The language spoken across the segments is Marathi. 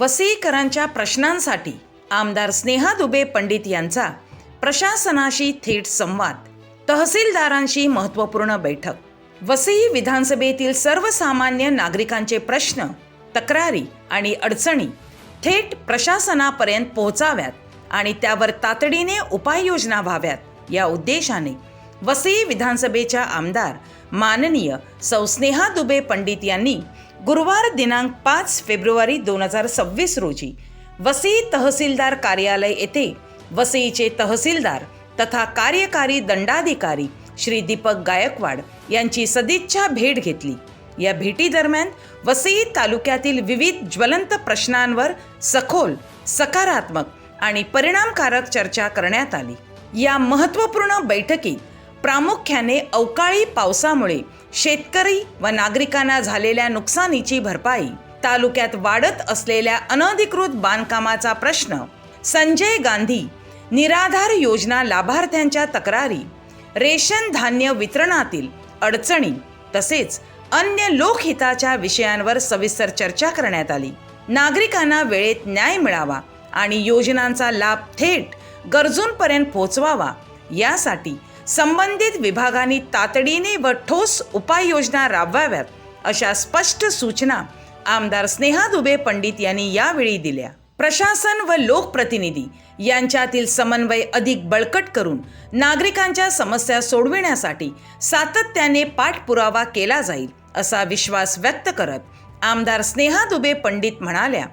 वसईकरांच्या प्रश्नांसाठी आमदार स्नेहा दुबे पंडित यांचा प्रशासनाशी थेट संवाद, तहसीलदारांशी महत्त्वपूर्ण बैठक. वसई विधानसभेतील सर्वसामान्य नागरिकांचे प्रश्न, तक्रारी आणि अडचणी थेट प्रशासनापर्यंत पोहोचाव्यात आणि त्यावर तातडीने उपाययोजना व्हाव्यात या उद्देशाने वसई विधानसभेच्या आमदार माननीय सौ स्नेहा दुबे पंडित यांनी गुरुवार दिनांक 5 फेब्रुवारी 2026 रोजी वसई तहसीलदार कार्यालय येथे वसईचे तहसीलदार तथा कार्यकारी दंडाधिकारी श्री दीपक गायकवाड यांची सदिच्छा भेट घेतली. या भेटीदरम्यान वसई तालुक्यातील विविध ज्वलंत प्रश्नांवर सखोल, सकारात्मक आणि परिणामकारक चर्चा करण्यात आली. या महत्त्वपूर्ण बैठकीत प्रामुख्याने अवकाळी पावसामुळे शेतकरी व नागरिकांना झालेल्या नुकसानीची भरपाई, तालुक्यात वाढत असलेल्या अनधिकृत बांधकामाचा प्रश्न, संजय गांधी निराधार योजना लाभार्थ्यांच्या तक्रारी, रेशन धान्य वितरणातील अडचणी तसेच अन्य लोकहिताच्या विषयांवर सविस्तर चर्चा करण्यात आली. नागरिकांना वेळेत न्याय मिळावा आणि योजनांचा लाभ थेट गरजूंपर्यंत पोहोचवावा यासाठी संबंधित विभागांनी तातडीने व ठोस उपाययोजना राबवाव्यात अशा स्पष्ट सूचना आमदार स्नेहा दुबे पंडित यांनी यावेळी दिल्या. प्रशासन व लोकप्रतिनिधी यांच्यातील समन्वय अधिक बळकट करून नागरिकांच्या समस्या सोडविण्यासाठी सातत्याने पाठपुरावा केला जाईल असा विश्वास व्यक्त करत आमदार स्नेहा दुबे पंडित म्हणाल्या,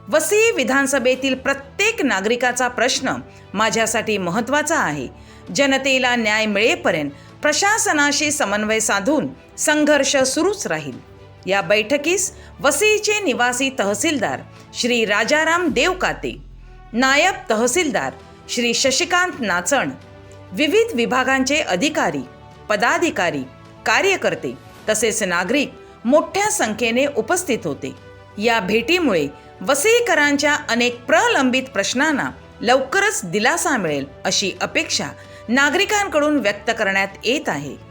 वसई विधानसभेतील प्रत्येक नागरिकाचा प्रश्न माझ्यासाठी महत्त्वाचा आहे. जनतेला न्याय मिळेपर्यंत प्रशासनाशी समन्वय साधून संघर्ष सुरूच राहील. या बैठकीस वसईचे निवासी तहसीलदार श्री राजाराम देवकाते, नायब तहसीलदार श्री शशिकांत नाचण, विविध विभागांचे अधिकारी, पदाधिकारी, कार्यकर्ते तसेच नागरिक मोठ्या संख्येने उपस्थित होते. या भेटीमुळे वसईकरांच्या अनेक प्रलंबित प्रश्नांना लवकरच दिलासा मिळेल अशी अपेक्षा नागरिकांकडून व्यक्त करण्यात येत आहे.